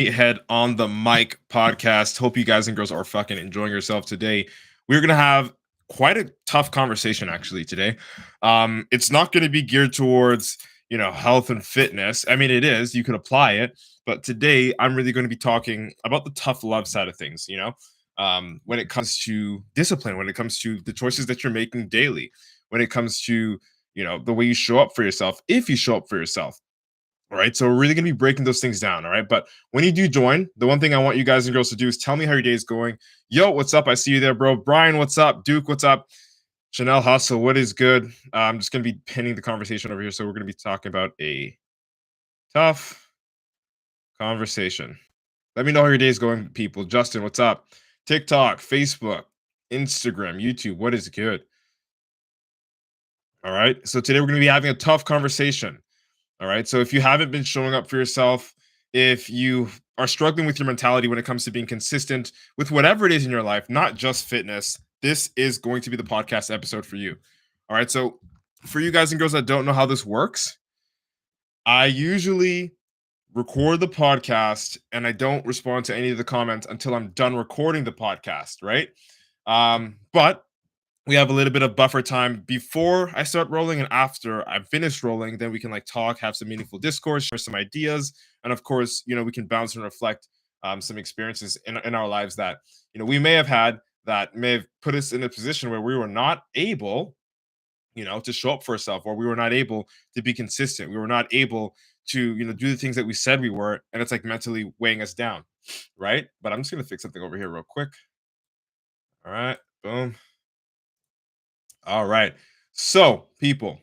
Meathead on the Mic podcast. Hope you guys and girls are fucking enjoying yourself today. We're gonna have quite a tough conversation actually today. It's not gonna be geared towards health and fitness. I mean, it is. You could apply it, but today I'm really going to be talking about the tough love side of things. When it comes to discipline, when it comes to the choices that you're making daily, when it comes to the way you show up for yourself, if you show up for yourself. All right. So we're really going to be breaking those things down. All right. But when you do join, the one thing I want you guys and girls to do is tell me how your day is going. Yo, what's up? I see you there, bro. Brian, what's up? Duke, what's up? Chanel Hustle, what is good? I'm just going to be pinning the conversation over here. So we're going to be talking about a tough conversation. Let me know how your day is going, people. Justin, what's up? TikTok, Facebook, Instagram, YouTube, what is good? All right. So today we're going to be having a tough conversation. All right. So if you haven't been showing up for yourself, if you are struggling with your mentality when it comes to being consistent with whatever it is in your life, not just fitness, this is going to be the podcast episode for you. All right. So for you guys and girls that don't know how this works, I usually record the podcast and I don't respond to any of the comments until I'm done recording the podcast. Right. But we have a little bit of buffer time before I start rolling and after I've finished rolling. Then we can like talk, have some meaningful discourse, share some ideas, and of course, we can bounce and reflect some experiences in our lives that we may have had that may have put us in a position where we were not able, to show up for ourselves, or we were not able to be consistent. We were not able to, do the things that we said we were, and it's like mentally weighing us down, right? But I'm just gonna fix something over here real quick. All right, boom. All right. So, people,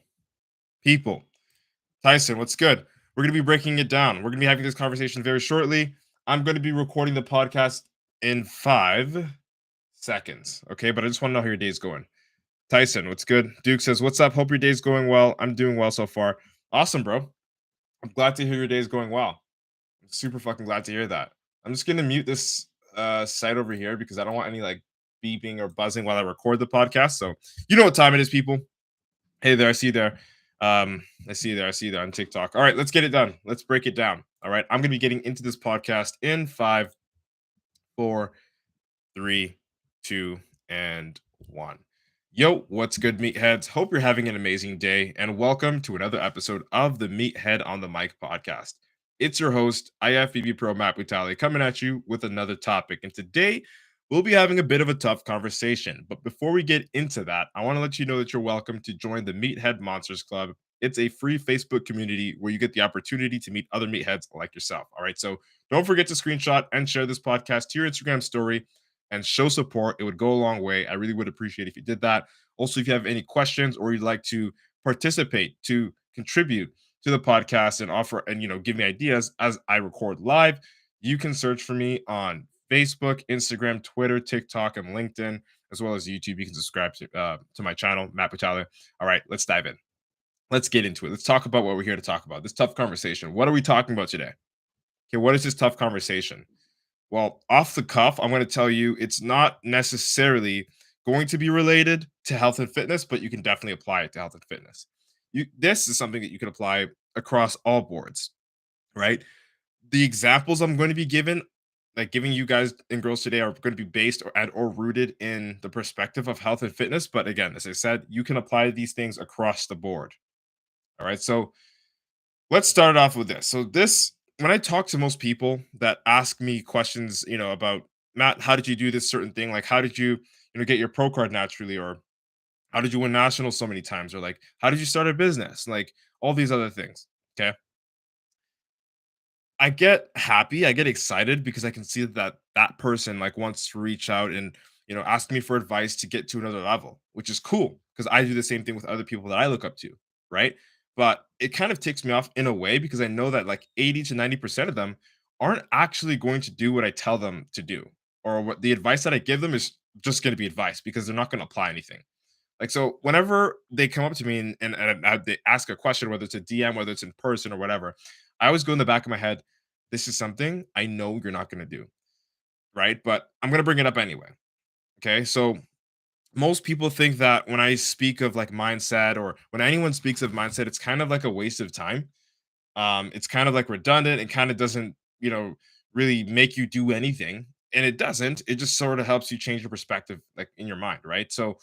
Tyson, what's good? We're going to be breaking it down. We're going to be having this conversation very shortly. I'm going to be recording the podcast in 5 seconds. Okay. But I just want to know how your day's going. Tyson, what's good? Duke says, what's up? Hope your day's going well. I'm doing well so far. Awesome, bro. I'm glad to hear your day's going well. I'm super fucking glad to hear that. I'm just going to mute this site over here because I don't want any like beeping or buzzing while I record the podcast. So you know what time it is, people. Hey there, I see you there. I see you there. I see you there on TikTok. All right, let's get it done. Let's break it down. All right, I'm gonna be getting into this podcast in 5, 4, 3, 2, and 1. Yo, what's good, meatheads? Hope you're having an amazing day, and welcome to another episode of the Meathead on the Mic podcast. It's your host, IFBB Pro Matt Butali, coming at you with another topic. And today, we'll be having a bit of a tough conversation. But before we get into that, I want to let you know that you're welcome to join the Meathead Monsters Club. It's a free Facebook community where you get the opportunity to meet other meatheads like yourself. All right. So don't forget to screenshot and share this podcast to your Instagram story and show support. It would go a long way. I really would appreciate if you did that. Also, if you have any questions or you'd like to participate, to contribute to the podcast and offer and give me ideas as I record live, you can search for me on Facebook, Instagram, Twitter, TikTok, and LinkedIn, as well as YouTube. You can subscribe to my channel, Matt Butali. All right, let's dive in. Let's get into it. Let's talk about what we're here to talk about. This tough conversation. What are we talking about today? Okay, what is this tough conversation? Well, off the cuff, I'm going to tell you it's not necessarily going to be related to health and fitness, but you can definitely apply it to health and fitness. This is something that you can apply across all boards, right? The examples I'm going to be giving you guys and girls today are going to be based or rooted in the perspective of health and fitness. But again, as I said, you can apply these things across the board. All right. So let's start off with this. So when I talk to most people that ask me questions, about Matt, how did you do this certain thing? Like, how did you, get your pro card naturally? Or how did you win nationals so many times? Or like, how did you start a business? Like all these other things. Okay. I get happy, I get excited because I can see that that person like wants to reach out and ask me for advice to get to another level, which is cool because I do the same thing with other people that I look up to, right? But it kind of ticks me off in a way because I know that like 80 to 90% of them aren't actually going to do what I tell them to do, or what the advice that I give them is just going to be advice because they're not going to apply anything. Like, so whenever they come up to me and they ask a question, whether it's a DM, whether it's in person or whatever, I always go in the back of my head, this is something I know you're not going to do. Right. But I'm going to bring it up anyway. Okay. So most people think that when I speak of like mindset, or when anyone speaks of mindset, it's kind of like a waste of time. It's kind of like redundant. It kind of doesn't, really make you do anything. And it doesn't. It just sort of helps you change your perspective, like in your mind, right? So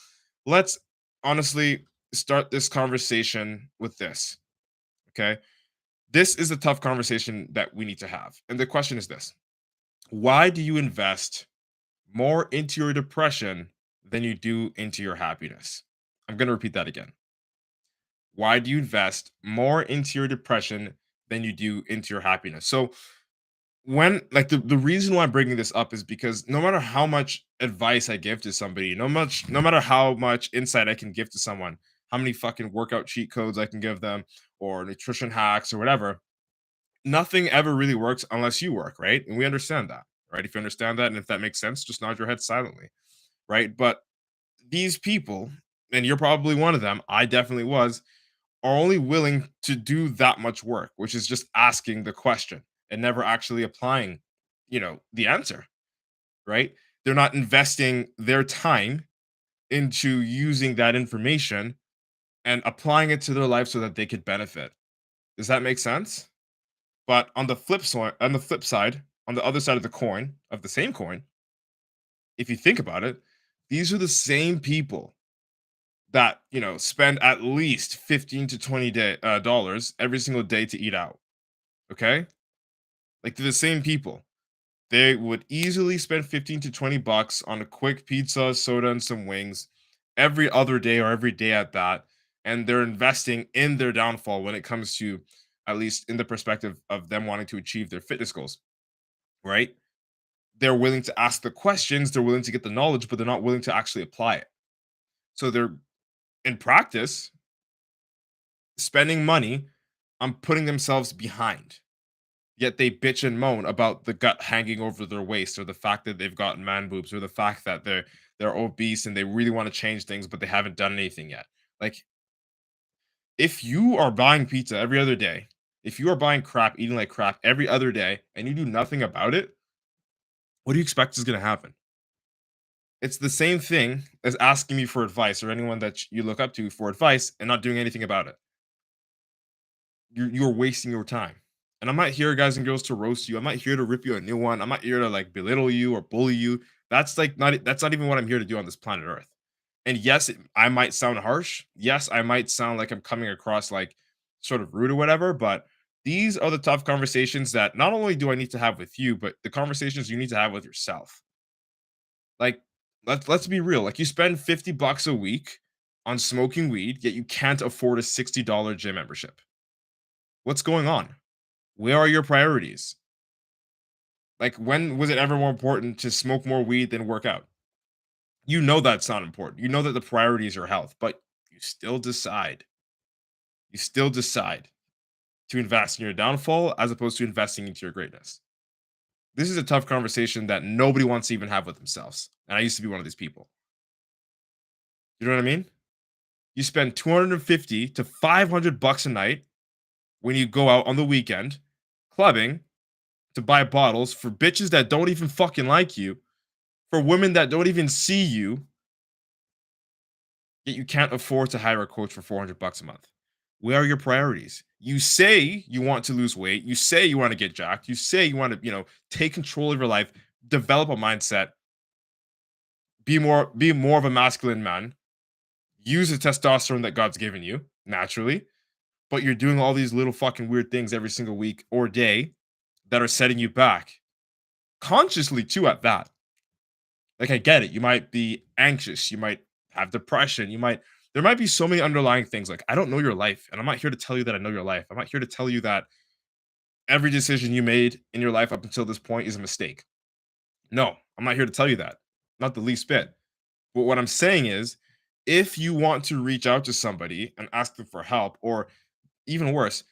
let's honestly start this conversation with this. Okay. This is a tough conversation that we need to have. And the question is this: why do you invest more into your depression than you do into your happiness? I'm going to repeat that again. Why do you invest more into your depression than you do into your happiness? So, when like the reason why I'm bringing this up is because no matter how much advice I give to somebody, no matter how much insight I can give to someone, how many fucking workout cheat codes I can give them or nutrition hacks or whatever, nothing ever really works unless you work, right? And we understand that, right? If you understand that and if that makes sense, just nod your head silently, right? But these people, and you're probably one of them, I definitely was, are only willing to do that much work, which is just asking the question and never actually applying, the answer, right? They're not investing their time into using that information and applying it to their life so that they could benefit. Does that make sense? But on the flip side, on the other side of the coin, of the same coin, if you think about it, these are the same people that, spend at least 15 to 20 dollars every single day to eat out. Okay? Like they're the same people. They would easily spend 15 to 20 bucks on a quick pizza, soda, and some wings every other day or every day at that. And they're investing in their downfall when it comes to, at least in the perspective of them wanting to achieve their fitness goals, right? They're willing to ask the questions, they're willing to get the knowledge, but they're not willing to actually apply it. So they're in practice spending money on putting themselves behind. Yet they bitch and moan about the gut hanging over their waist, or the fact that they've got man boobs, or the fact that they're obese and they really want to change things, but they haven't done anything yet. Like, if you are buying pizza every other day, if you are buying crap, eating like crap every other day, and you do nothing about it, what do you expect is going to happen? It's the same thing as asking me for advice or anyone that you look up to for advice and not doing anything about it. You're wasting your time. And I'm not here, guys and girls, to roast you. I'm not here to rip you a new one. I'm not here to like belittle you or bully you. That's not even what I'm here to do on this planet Earth. And yes, I might sound harsh. Yes, I might sound like I'm coming across like sort of rude or whatever, but these are the tough conversations that not only do I need to have with you, but the conversations you need to have with yourself. Like, let's be real. Like, you spend 50 bucks a week on smoking weed, yet you can't afford a $60 gym membership. What's going on? Where are your priorities? Like, when was it ever more important to smoke more weed than work out? You know that's not important. You know that the priority is your health, but you still decide. You still decide to invest in your downfall as opposed to investing into your greatness. This is a tough conversation that nobody wants to even have with themselves. And I used to be one of these people. You know what I mean? You spend 250 to 500 bucks a night when you go out on the weekend clubbing to buy bottles for bitches that don't even fucking like you, for women that don't even see you, yet you can't afford to hire a coach for 400 bucks a month. Where are your priorities? You say you want to lose weight, you say you want to get jacked, you say you want to, take control of your life, develop a mindset, be more of a masculine man, use the testosterone that God's given you naturally, but you're doing all these little fucking weird things every single week or day that are setting you back consciously too at that. Like, I get it. You might be anxious. You might have depression. There might be so many underlying things. Like, I don't know your life. And I'm not here to tell you that I know your life. I'm not here to tell you that every decision you made in your life up until this point is a mistake. No, I'm not here to tell you that. Not the least bit. But what I'm saying is, if you want to reach out to somebody and ask them for help, or even worse,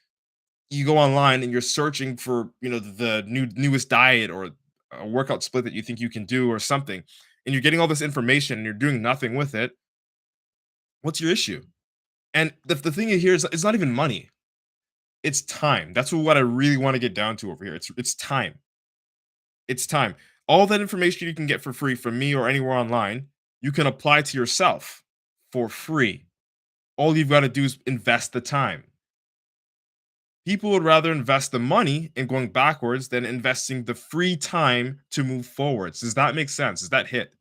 you go online and you're searching for, the newest diet or a workout split that you think you can do or something, and you're getting all this information and you're doing nothing with it, what's your issue? And the thing here is it's not even money, it's time. That's what I really want to get down to over here. It's time. It's time. All that information you can get for free from me or anywhere online, you can apply to yourself for free. All you've got to do is invest the time. People would rather invest the money in going backwards than investing the free time to move forwards. Does that make sense? Does that hit?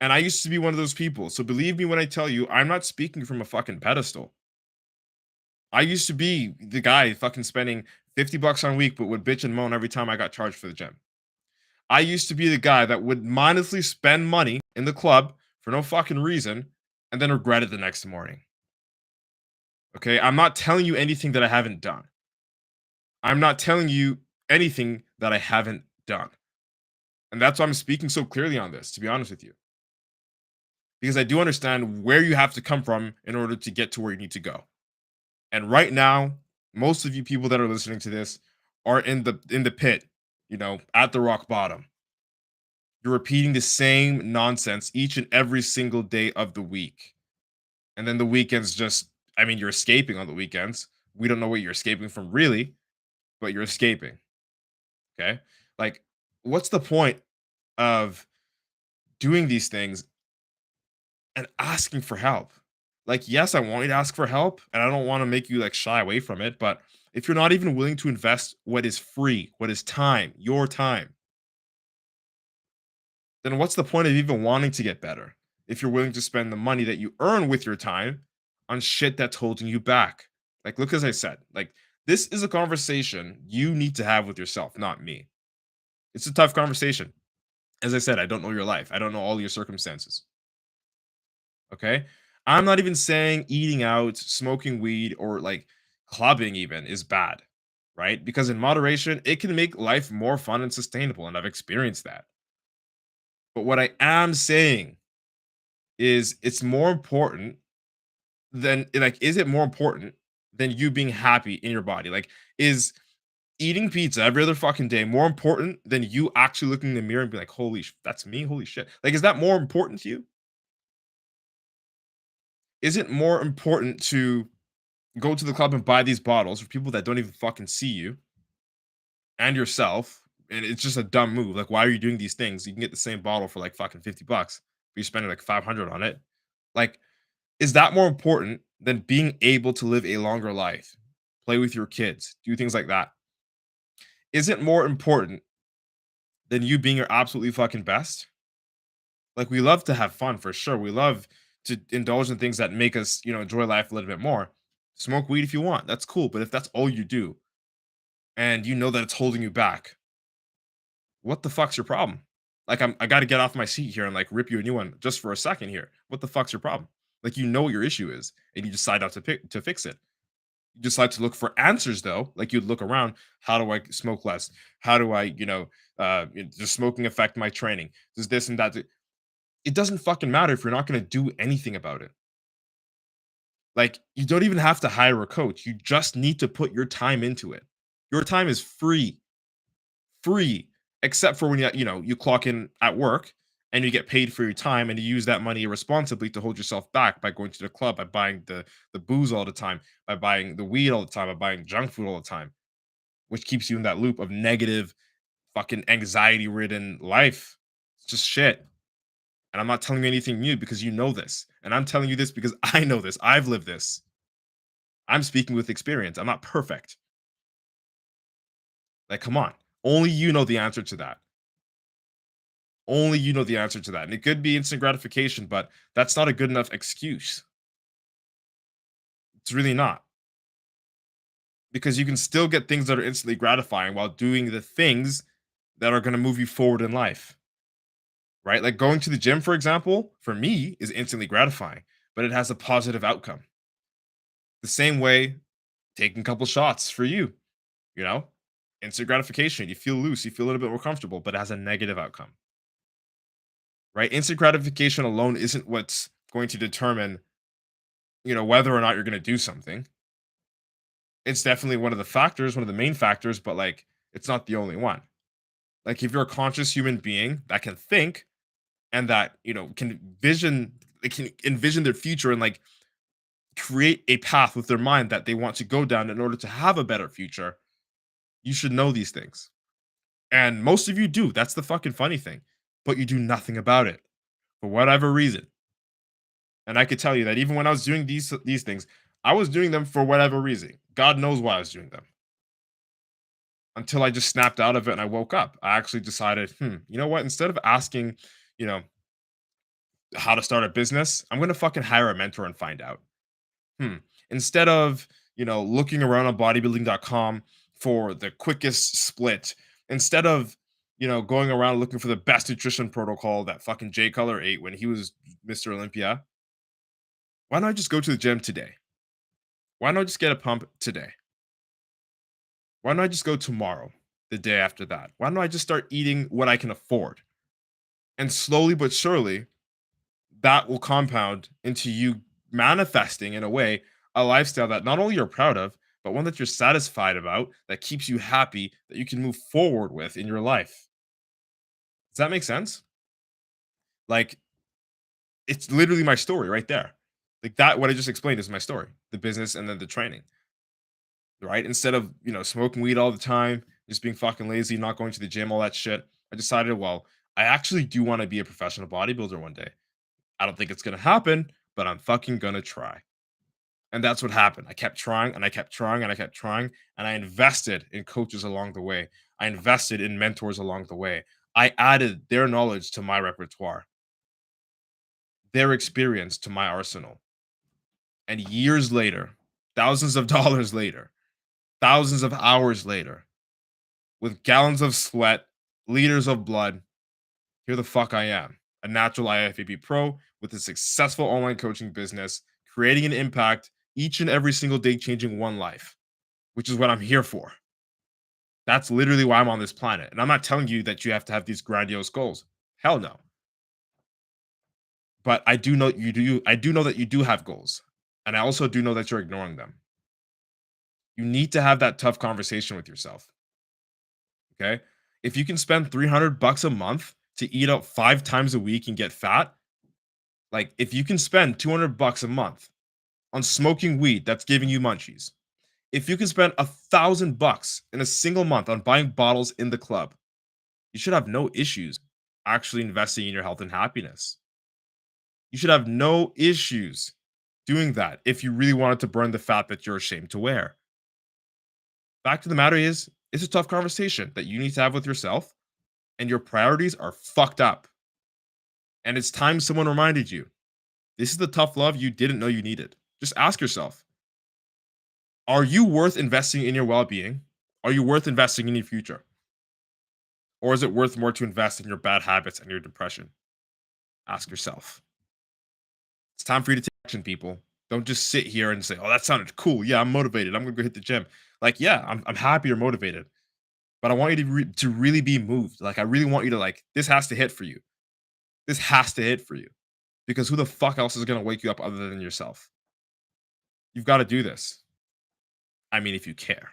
And I used to be one of those people. So believe me when I tell you, I'm not speaking from a fucking pedestal. I used to be the guy fucking spending 50 bucks on a week, but would bitch and moan every time I got charged for the gym. I used to be the guy that would mindlessly spend money in the club for no fucking reason and then regret it the next morning. Okay. I'm not telling you anything that I haven't done. I'm not telling you anything that I haven't done. And that's why I'm speaking so clearly on this, to be honest with you, because I do understand where you have to come from in order to get to where you need to go. And right now, most of you people that are listening to this are in the pit, at the rock bottom. You're repeating the same nonsense each and every single day of the week. And then the weekends just, I mean, you're escaping on the weekends. We don't know what you're escaping from really, but you're escaping. Okay. Like, what's the point of doing these things and asking for help? Like, yes, I want you to ask for help, and I don't want to make you like shy away from it. But if you're not even willing to invest what is free, what is time, your time, then what's the point of even wanting to get better? If you're willing to spend the money that you earn with your time on shit that's holding you back. Like, look, as I said, like, this is a conversation you need to have with yourself, not me. It's a tough conversation. As I said, I don't know your life. I don't know all your circumstances. Okay. I'm not even saying eating out, smoking weed, or like clubbing even is bad, right? Because in moderation, it can make life more fun and sustainable. And I've experienced that. But what I am saying is it's more important than, like, is it more important than you being happy in your body? Like, is eating pizza every other fucking day more important than you actually looking in the mirror and be like, holy, that's me? Holy shit. Like, is that more important to you? Is it more important to go to the club and buy these bottles for people that don't even fucking see you and yourself? And it's just a dumb move. Like, why are you doing these things? You can get the same bottle for like fucking 50 bucks, but you're spending like 500 on it. Like, is that more important than being able to live a longer life, play with your kids, do things like that? Is it more important than you being your absolutely fucking best? Like, we love to have fun for sure. We love to indulge in things that make us, enjoy life a little bit more. Smoke weed if you want. That's cool. But if that's all you do and you know that it's holding you back, what the fuck's your problem? Like, I got to get off my seat here and like rip you a new one just for a second here. What the fuck's your problem? Like, you know what your issue is and you decide not to fix it. You decide to look for answers though. Like, you'd look around. How do I smoke less? How do I, does smoking affect my training? Does this and that? It doesn't fucking matter if you're not going to do anything about it. Like, you don't even have to hire a coach. You just need to put your time into it. Your time is free, except for when you clock in at work and you get paid for your time and you use that money irresponsibly to hold yourself back by going to the club, by buying the booze all the time, by buying the weed all the time, by buying junk food all the time, which keeps you in that loop of negative, fucking anxiety ridden life. It's just shit. And I'm not telling you anything new because you know this. And I'm telling you this because I know this. I've lived this. I'm speaking with experience. I'm not perfect. Like, come on. Only you know the answer to that. Only you know the answer to that. And it could be instant gratification, but that's not a good enough excuse. It's really not. Because you can still get things that are instantly gratifying while doing the things that are going to move you forward in life. Right? Like, going to the gym, for example, for me is instantly gratifying, but it has a positive outcome. The same way taking a couple shots for you, you know, instant gratification. You feel loose, you feel a little bit more comfortable, but it has a negative outcome, right? Instant gratification alone isn't what's going to determine, whether or not you're going to do something. It's definitely one of the factors, one of the main factors, but like, it's not the only one. Like, if you're a conscious human being that can think and that, can envision their future and like create a path with their mind that they want to go down in order to have a better future, you should know these things. And most of you do. That's the fucking funny thing. But you do nothing about it for whatever reason. And I could tell you that even when I was doing these things, I was doing them for whatever reason. God knows why I was doing them. Until I just snapped out of it and I woke up. I actually decided, you know what? Instead of asking, you know, how to start a business, I'm gonna fucking hire a mentor and find out. Hmm. Instead of, looking around on bodybuilding.com for the quickest split, instead of, going around looking for the best nutrition protocol that fucking Jay Cutler ate when he was Mr. Olympia, why don't I just go to the gym today? Why don't I just get a pump today? Why don't I just go tomorrow, the day after that? Why don't I just start eating what I can afford? And slowly but surely, that will compound into you manifesting in a way a lifestyle that not only you're proud of, but one that you're satisfied about, that keeps you happy, that you can move forward with in your life. Does that make sense? Like, it's literally my story right there. Like that, what I just explained is my story, the business and then the training, right? Instead of, smoking weed all the time, just being fucking lazy, not going to the gym, all that shit, I decided, well, I actually do want to be a professional bodybuilder one day. I don't think it's going to happen, but I'm fucking going to try. And that's what happened. I kept trying and I kept trying and I kept trying. And I invested in coaches along the way. I invested in mentors along the way. I added their knowledge to my repertoire, their experience to my arsenal. And years later, thousands of dollars later, thousands of hours later, with gallons of sweat, liters of blood, here the fuck I am, a natural IFBB pro with a successful online coaching business, creating an impact each and every single day, changing one life, which is what I'm here for. That's literally why I'm on this planet. And I'm not telling you that you have to have these grandiose goals. Hell no. But I do know you do. I do know that you do have goals. And I also do know that you're ignoring them. You need to have that tough conversation with yourself. Okay. If you can spend 300 bucks a month to eat out 5 times a week and get fat, like if you can spend 200 bucks a month on smoking weed that's giving you munchies, if you can spend 1,000 bucks in a single month on buying bottles in the club, you should have no issues actually investing in your health and happiness. You should have no issues doing that if you really wanted to burn the fat that you're ashamed to wear. Fact of the matter is, it's a tough conversation that you need to have with yourself, and your priorities are fucked up. And it's time someone reminded you this is the tough love you didn't know you needed. Just ask yourself, are you worth investing in your well being? Are you worth investing in your future? Or is it worth more to invest in your bad habits and your depression? Ask yourself. It's time for you to take action, people. Don't just sit here and say, "Oh, that sounded cool. Yeah, I'm motivated. I'm gonna go hit the gym." Like, yeah, I'm happy you're motivated, but I want you to really be moved. Like, I really want you to like this has to hit for you. This has to hit for you because who the fuck else is gonna wake you up other than yourself? You've got to do this. I mean, if you care.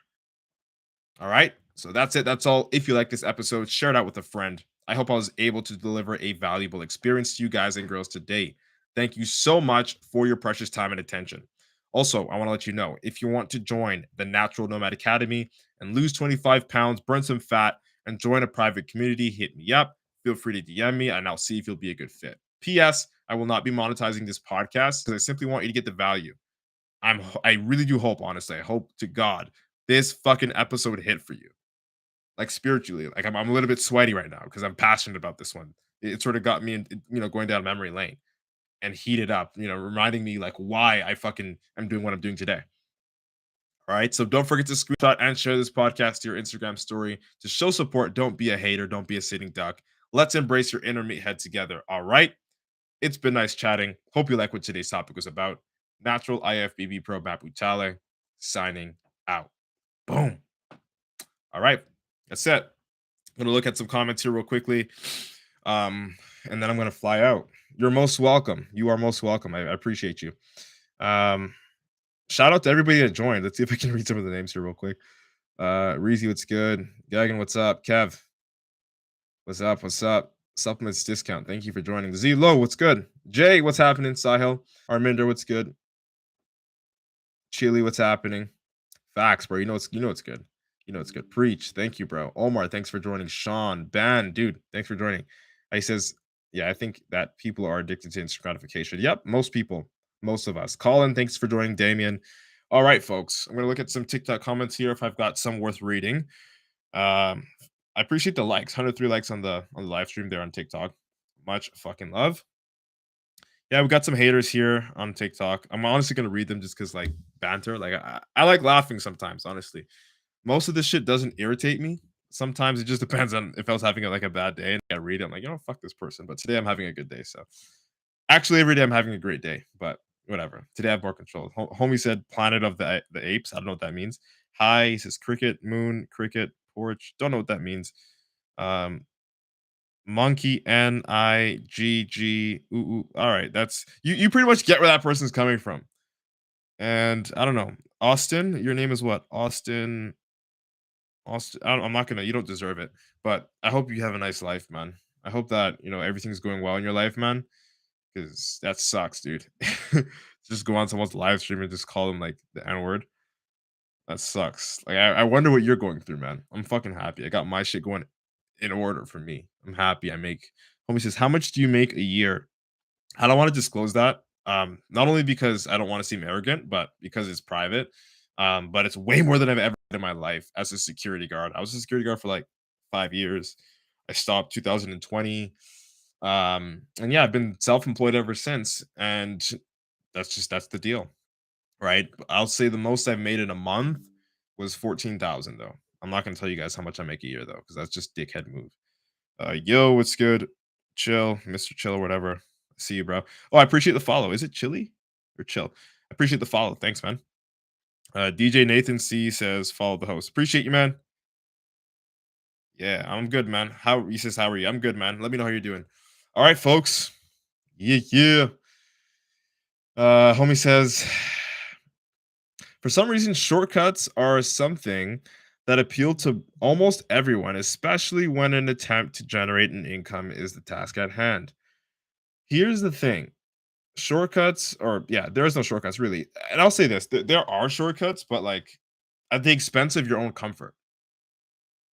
All right. So that's it. That's all. If you like this episode, share it out with a friend. I hope I was able to deliver a valuable experience to you guys and girls today. Thank you so much for your precious time and attention. Also, I want to let you know if you want to join the Natural Nomad Academy and lose 25 pounds, burn some fat, and join a private community, hit me up. Feel free to DM me and I'll see if you'll be a good fit. P.S. I will not be monetizing this podcast because I simply want you to get the value. I really do hope, honestly, I hope to God this fucking episode hit for you. Like spiritually. Like I'm a little bit sweaty right now because I'm passionate about this one. It sort of got me in, going down memory lane and heated up, reminding me like why I fucking am doing what I'm doing today. All right. So don't forget to screenshot and share this podcast to your Instagram story to show support. Don't be a hater. Don't be a sitting duck. Let's embrace your inner meathead together. All right. It's been nice chatting. Hope you like what today's topic was about. Natural IFBB Pro Matt Butale signing out. Boom. All right. That's it. I'm gonna look at some comments here real quickly. And then I'm gonna fly out. You're most welcome. You are most welcome. I appreciate you. Shout out to everybody that joined. Let's see if I can read some of the names here real quick. Reezy, what's good? Gagan, what's up? Kev, what's up? What's up? Supplements discount. Thank you for joining. Z Low, what's good? Jay, what's happening? Sahil, Arminder, what's good? Chili, what's happening? Facts, bro. You know it's good. You know it's good. Preach. Thank you, bro. Omar, thanks for joining. Sean, Ban, dude, thanks for joining. He says, yeah, I think that people are addicted to instant gratification. Yep, most people. Most of us. Colin, thanks for joining. Damien. All right, folks. I'm gonna look at some TikTok comments here if I've got some worth reading. I appreciate the likes. 103 likes on the live stream there on TikTok. Much fucking love. Yeah, we got some haters here on TikTok. I'm honestly gonna read them just because like banter. Like I like laughing sometimes, honestly. Most of this shit doesn't irritate me. Sometimes it just depends on if I was having like a bad day and I read it. I'm like, fuck this person. But today I'm having a good day. So actually, every day I'm having a great day. But whatever. Today I have more control. Homie said Planet of the Apes. I don't know what that means. Hi, he says cricket, moon, cricket, porch. Don't know what that means. Um, Monkey Nigg. Ooh, ooh. All right, that's you. You pretty much get where that person's coming from. And I don't know, Austin. Your name is what? Austin. Austin. I'm not gonna. You don't deserve it. But I hope you have a nice life, man. I hope that everything's going well in your life, man. Because that sucks, dude. Just go on someone's live stream and just call them like the N word. That sucks. Like I wonder what you're going through, man. I'm fucking happy. I got my shit going in order for me. I'm happy. I make. Homie says, how much do you make a year? I don't want to disclose that. Not only because I don't want to seem arrogant, but because it's private. But it's way more than I've ever done in my life as a security guard. I was a security guard for like 5 years. I stopped 2020. And yeah, I've been self-employed ever since. And that's the deal. Right. I'll say the most I've made in a month was 14,000 though. I'm not gonna tell you guys how much I make a year though, because that's just dickhead move. Yo, what's good? Chill, Mr. Chill or whatever. See you, bro. Oh, I appreciate the follow. Is it chilly or chill? I appreciate the follow. Thanks, man. DJ Nathan C says follow the host. Appreciate you, man. Yeah, I'm good, man. How he says, how are you? I'm good, man. Let me know how you're doing. All right, folks. Yeah, yeah. Homie says, for some reason, shortcuts are something that appeal to almost everyone, especially when an attempt to generate an income is the task at hand. Here's the thing. Shortcuts or yeah, there is no shortcuts really. And I'll say this, there are shortcuts, but like at the expense of your own comfort.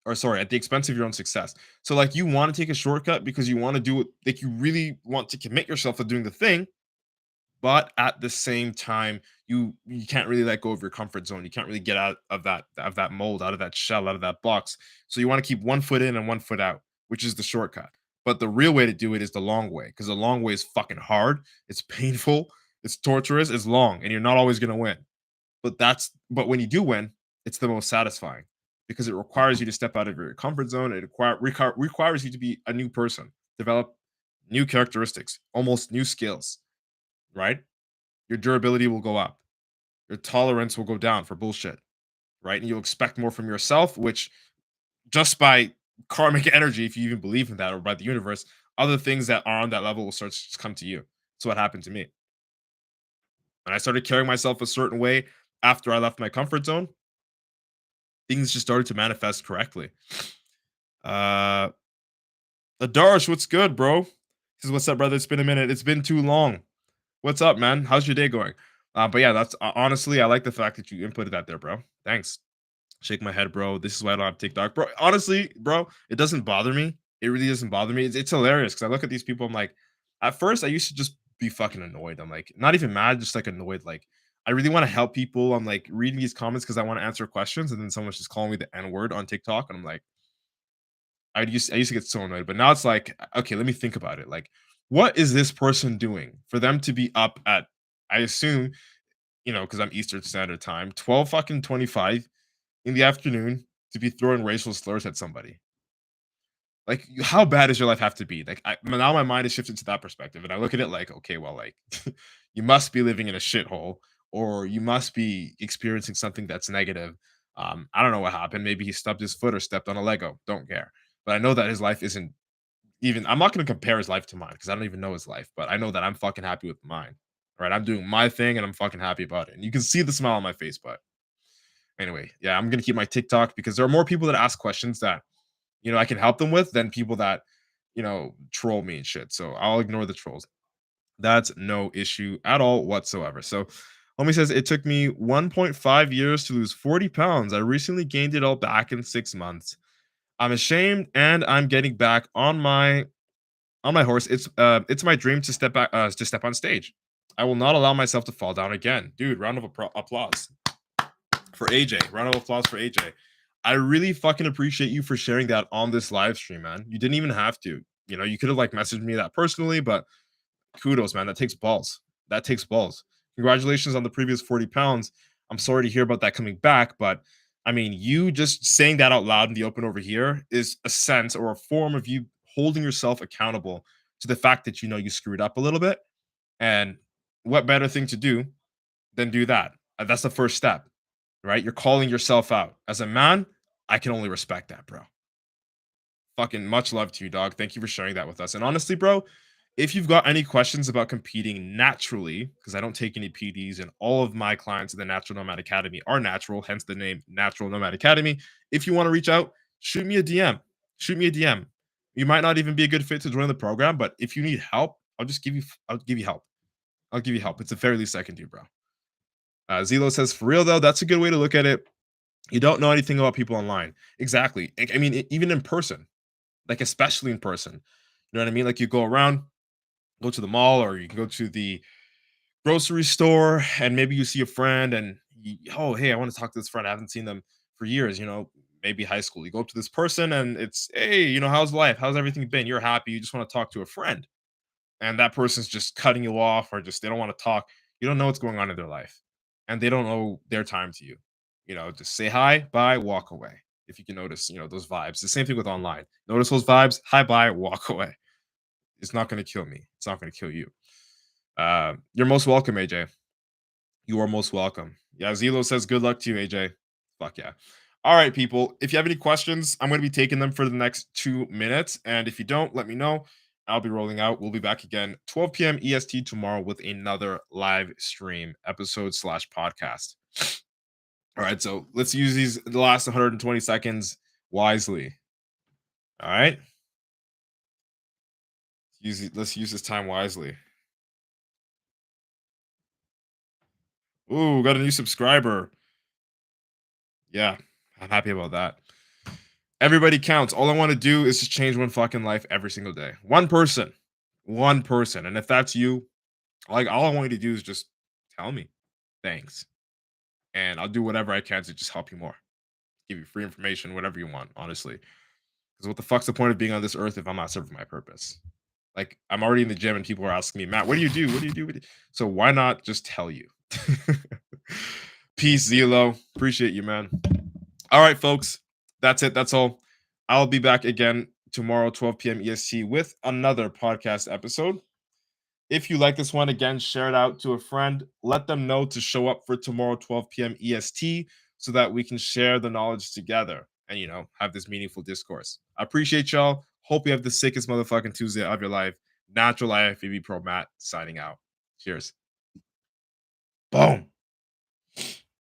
Or sorry, at the expense of your own success. So like you want to take a shortcut because you want to do it, like you really want to commit yourself to doing the thing, but at the same time, you can't really let go of your comfort zone. You can't really get out of that mold, out of that shell, out of that box. So you want to keep one foot in and one foot out, which is the shortcut. But the real way to do it is the long way, because the long way is fucking hard. It's painful. It's torturous. It's long, and you're not always gonna win. But when you do win, it's the most satisfying because it requires you to step out of your comfort zone. It requires you to be a new person, develop new characteristics, almost new skills, right? Your durability will go up. Your tolerance will go down for bullshit, right? And you'll expect more from yourself, which just by karmic energy, if you even believe in that, or by the universe, other things that are on that level will start to just come to you. That's what happened to me. When I started carrying myself a certain way after I left my comfort zone, things just started to manifest correctly. Uh Darsh, what's good, bro? He says, what's up, brother? It's been a minute. It's been too long. What's up, man? How's your day going? But yeah, that's honestly, I like the fact that you inputted that there, bro. Thanks. Shake my head, bro. This is why I don't have TikTok, bro. Honestly, bro, it doesn't bother me. It really doesn't bother me. It's hilarious because I look at these people. I'm like, at first, I used to just be fucking annoyed. I'm like, not even mad, just like annoyed. Like, I really want to help people. I'm like reading these comments because I want to answer questions, and then someone's just calling me the N word on TikTok, and I'm like, I used to get so annoyed, but now it's like, okay, let me think about it. Like, what is this person doing for them to be up at? I assume, because I'm Eastern Standard Time, 12 fucking 25 in the afternoon to be throwing racial slurs at somebody. Like, how bad does your life have to be? Like, now my mind is shifted to that perspective, and I look at it like, okay, well, like, you must be living in a shithole, or you must be experiencing something that's negative. I don't know what happened. Maybe he stubbed his foot or stepped on a Lego. Don't care. But I know that his life isn't even. I'm not going to compare his life to mine because I don't even know his life. But I know that I'm fucking happy with mine. Right? I'm doing my thing, and I'm fucking happy about it. And you can see the smile on my face. But anyway, yeah, I'm gonna keep my TikTok because there are more people that ask questions that I can help them with than people that troll me and shit. So I'll ignore the trolls. That's no issue at all whatsoever. So homie says it took me 1.5 years to lose 40 pounds. I recently gained it all back in 6 months. I'm ashamed and I'm getting back on my horse. It's my dream to step back to step on stage. I will not allow myself to fall down again. Dude, round of applause for AJ. Round of applause for AJ. I really fucking appreciate you for sharing that on this live stream, man. You didn't even have to. You know, you could have like messaged me that personally, but kudos, man. That takes balls. That takes balls. Congratulations on the previous 40 pounds. I'm sorry to hear about that coming back, but I mean, you just saying that out loud in the open over here is a sense or a form of you holding yourself accountable to the fact that you know you screwed up a little bit. And what better thing to do than do that? That's the first step, right? You're calling yourself out. As a man, I can only respect that, bro. Fucking much love to you, dog. Thank you for sharing that with us. And honestly, bro, if you've got any questions about competing naturally, because I don't take any PDs and all of my clients in the Natural Nomad Academy are natural, hence the name Natural Nomad Academy. If you want to reach out, shoot me a DM. Shoot me a DM. You might not even be a good fit to join the program, but if you need help, I'll give you help. I'll give you help. It's the very least I can do, bro. Zelo says, for real though, that's a good way to look at it. You don't know anything about people online. Exactly. I mean, even in person, like especially in person. You know what I mean? Like you go around, go to the mall, or you can go to the grocery store, and maybe you see a friend, and oh, hey, I want to talk to this friend. I haven't seen them for years. You know, maybe high school. You go up to this person, and it's, hey, you know, how's life? How's everything been? You're happy. You just want to talk to a friend, and that person's just cutting you off, or just they don't want to talk. You don't know what's going on in their life, and they don't owe their time to you. You know, just say hi, bye, walk away. If you can notice, you know, those vibes. The same thing with online. Notice those vibes, hi, bye, walk away. It's not going to kill me. It's not going to kill you. You're most welcome, AJ. You are most welcome. Yeah, Zelo says good luck to you, AJ. Fuck yeah. All right, people. If you have any questions, I'm going to be taking them for the next 2 minutes. And if you don't, let me know. I'll be rolling out. We'll be back again 12 p.m. EST tomorrow with another live stream episode slash podcast. All right, so let's use the last 120 seconds wisely. All right. Let's use this time wisely. Ooh, got a new subscriber. Yeah, I'm happy about that. Everybody counts. All I want to do is just change one fucking life every single day. One person. One person. And if that's you, like all I want you to do is just tell me. Thanks. And I'll do whatever I can to just help you more. Give you free information, whatever you want, honestly. Because what the fuck's the point of being on this earth if I'm not serving my purpose? Like I'm already in the gym and people are asking me, Matt, what do you do? What do you do? So why not just tell you? Peace, Zelo. Appreciate you, man. All right, folks. That's it. That's all. I'll be back again tomorrow, 12 p.m. EST, with another podcast episode. If you like this one, again, share it out to a friend. Let them know to show up for tomorrow, 12 p.m. EST, so that we can share the knowledge together and, you know, have this meaningful discourse. I appreciate y'all. Hope you have the sickest motherfucking Tuesday of your life. Natural IFBB Pro Matt signing out. Cheers. Boom.